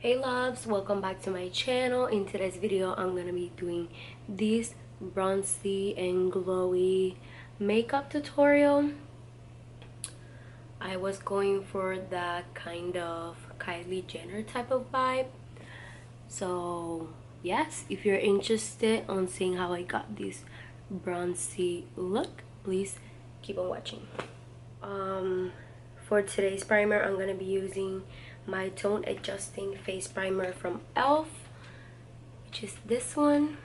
Hey loves, welcome back to my channel. In today's video I'm gonna be doing this bronzy and glowy makeup tutorial. I was going for that kind of Kylie Jenner type of vibe, so yes, if you're interested on seeing how I got this bronzy look, please keep on watching. For today's primer, I'm gonna be using my tone adjusting face primer from elf, which is this one.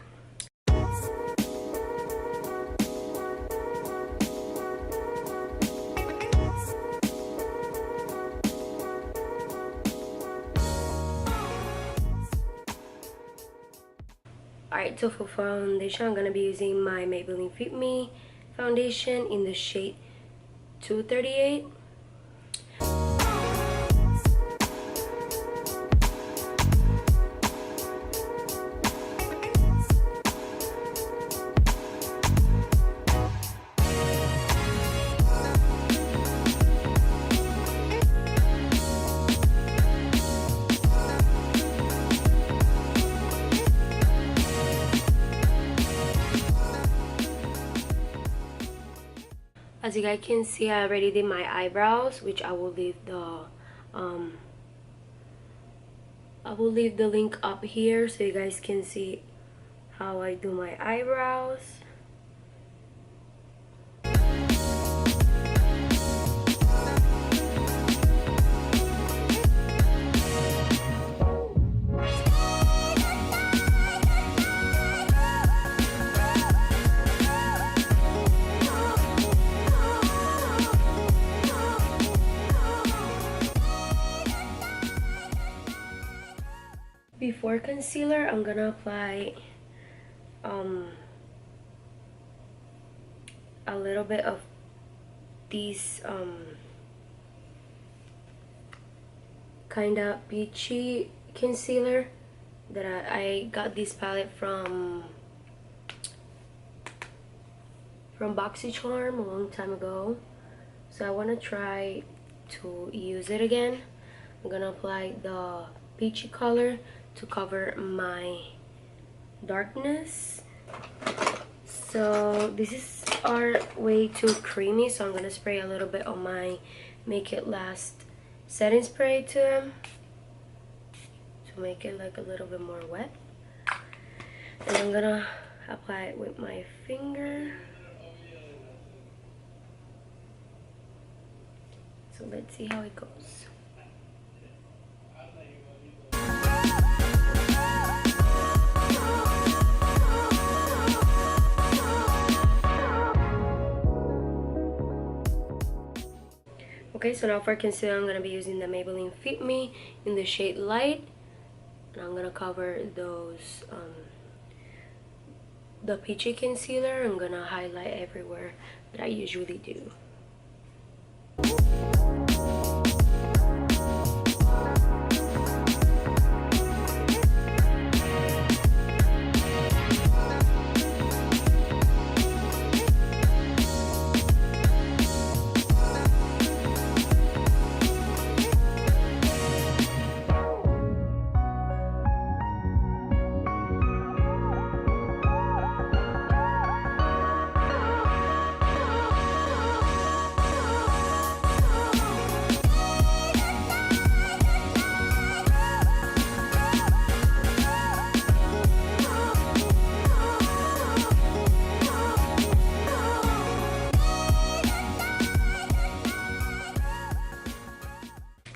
Alright, so for foundation, I'm gonna be using my Maybelline Fit Me foundation in the shade 238. As you guys can see, I already did my eyebrows, which I will leave the link up here so you guys can see how I do my eyebrows. Before concealer, I'm gonna apply a little bit of these kind of peachy concealer that I got this palette from BoxyCharm a long time ago, so I want to try to use it again. I'm gonna apply the peachy color to cover my darkness. So this are way too creamy, so I'm gonna spray a little bit on my Make It Last setting spray to them to make it like a little bit more wet, and I'm gonna apply it with my finger. So let's see how it goes. Okay, so now for concealer, I'm going to be using the Maybelline Fit Me in the shade Light. And I'm going to cover those, the peachy concealer. I'm going to highlight everywhere that I usually do.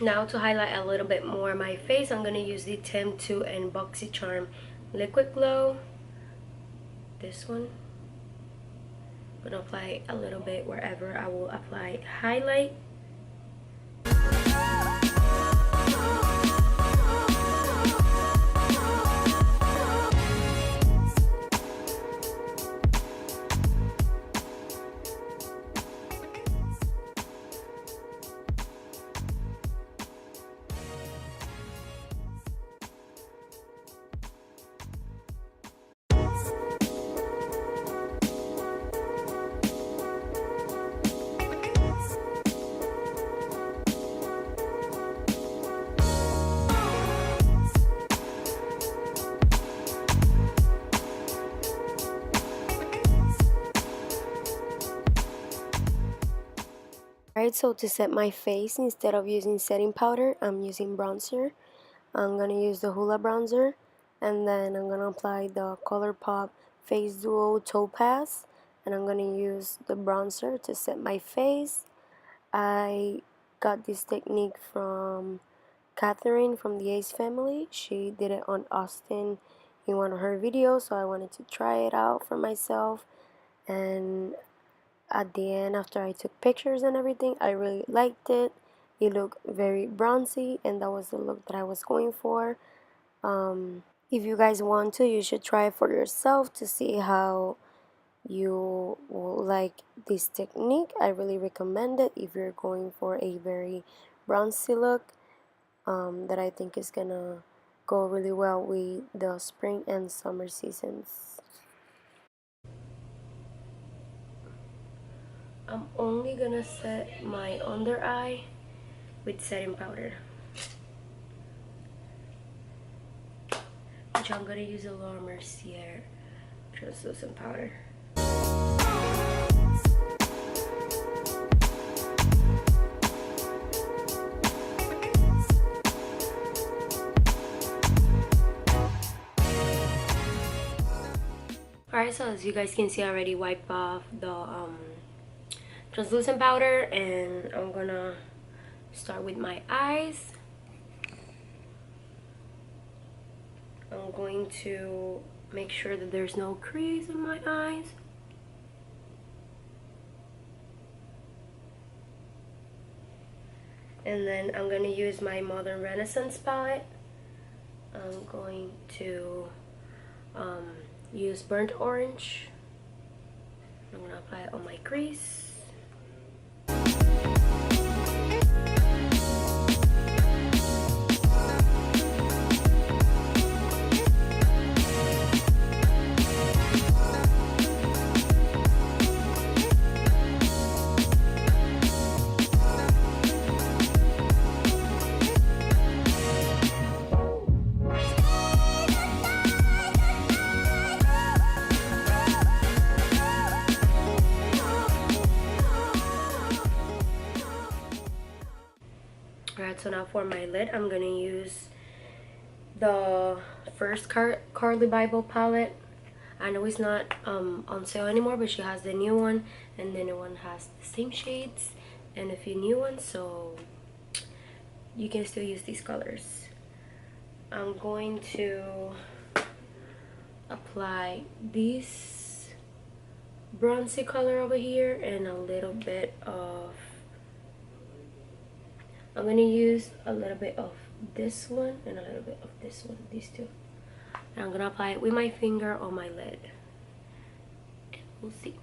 Now to highlight a little bit more my face, I'm going to use the Temptu and BoxyCharm Liquid Glow. This one. I'm going to apply a little bit wherever I will apply highlight. Alright, so to set my face, instead of using setting powder, I'm using bronzer. I'm going to use the Hoola bronzer, and then I'm going to apply the ColourPop Face Duo Topaz, and I'm going to use the bronzer to set my face. I got this technique from Catherine from the Ace family. She did it on Austin in one of her videos, so I wanted to try it out for myself. And at the end, after I took pictures and everything, I really liked it. It looked very bronzy, and that was the look that I was going for. If you guys want to, you should try it for yourself to see how you will like this technique. I really recommend it if you're going for a very bronzy look, that I think is gonna go really well with the spring and summer seasons. I'm only gonna set my under eye with setting powder, which I'm gonna use a Laura Mercier translucent powder. Alright, so as you guys can see, I already wiped off the translucent powder, and I'm gonna start with my eyes. I'm going to make sure that there's no crease in my eyes. And then I'm going to use my Modern Renaissance palette. I'm going to use burnt orange. I'm going to apply it on my crease. Alright, so now for my lid, I'm gonna use the first Carly Bible palette. I know it's not on sale anymore, but she has the new one, and the new one has the same shades and a few new ones, so you can still use these colors. I'm going to apply this bronzy color over here and a little bit of, I'm going to use a little bit of this one and a little bit of this one, these two. And I'm going to apply it with my finger on my lid. And we'll see.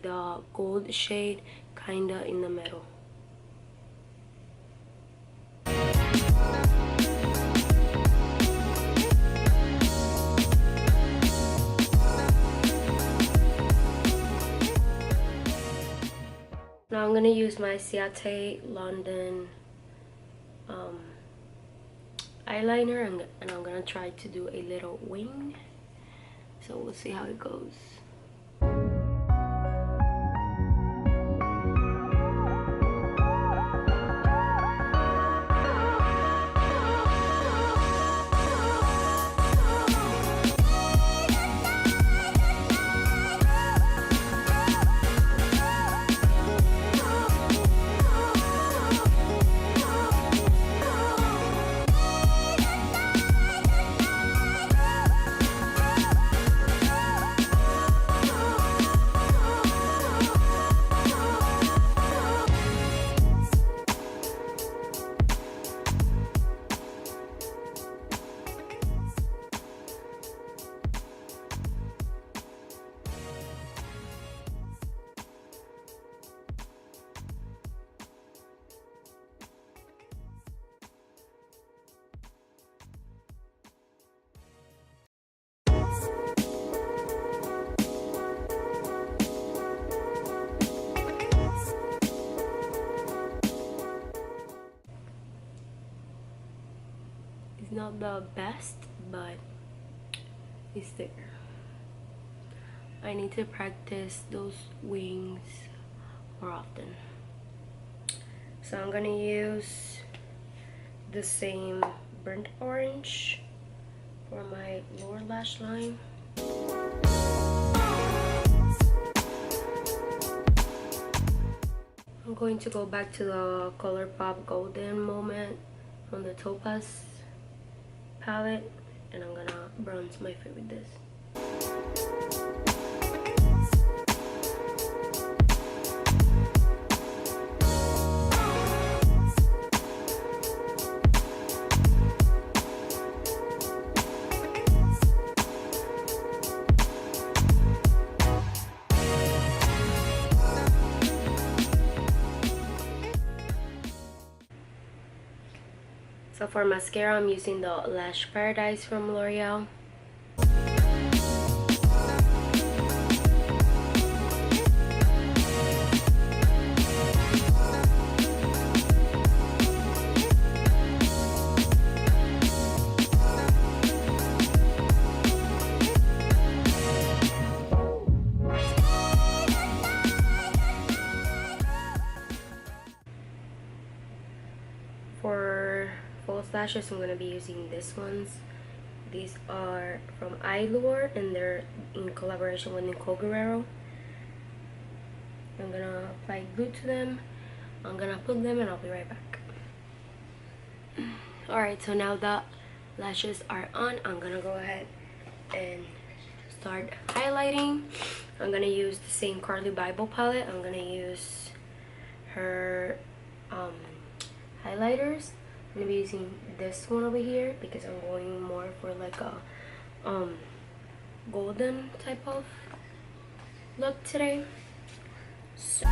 The gold shade kinda in the middle. Now I'm gonna use my Ciate London eyeliner, and I'm gonna try to do a little wing, so we'll see how it goes. It's not the best, but it's there. I need to practice those wings more often. So I'm gonna use the same burnt orange for my lower lash line. I'm going to go back to the ColourPop Golden Moment from the Topaz palette, and I'm gonna bronze my face with this. So for mascara, I'm using the Lash Paradise from L'Oreal. For false lashes, I'm going to be using these ones. These are from Eyeliner, and they're in collaboration with Nicole Guerrero. I'm going to apply glue to them. I'm going to put them and I'll be right back. Alright, so now the lashes are on, I'm going to go ahead and start highlighting. I'm going to use the same Carly Bible palette. I'm going to use her highlighters. I'm gonna be using this one over here because I'm going more for like a golden type of look today. So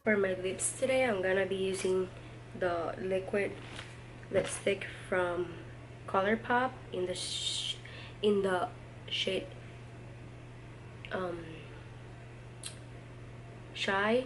for my lips today, I'm gonna be using the liquid lipstick from ColourPop in the shade Shy.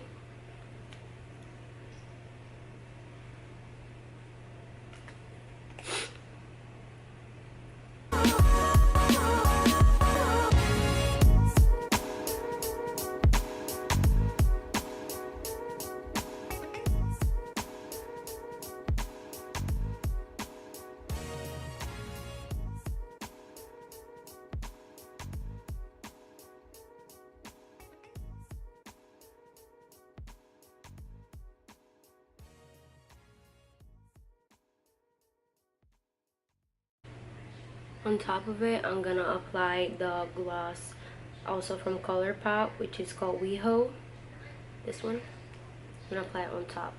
On top of it, I'm gonna apply the gloss also from ColourPop, which is called WeHo. This one. I'm gonna apply it on top.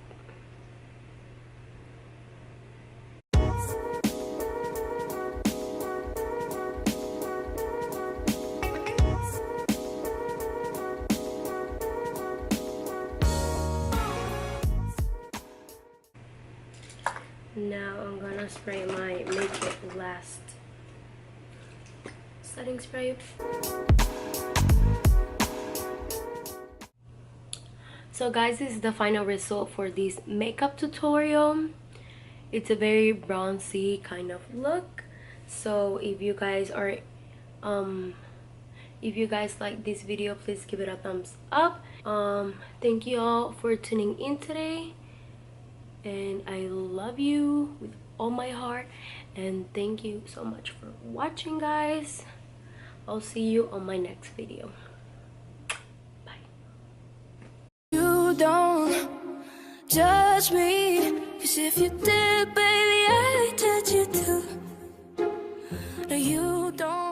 Now I'm gonna spray my Make It Last setting spray. So guys, this is the final result for this makeup tutorial. It's a very bronzy kind of look. So if you guys are If you guys like this video, please give it a thumbs up. Thank you all for tuning in today, and I love you with all my heart, and thank you so much for watching, guys. I'll see you on my next video. Bye. You don't judge me, 'cause if you did, baby, I'd judge you too. No, you don't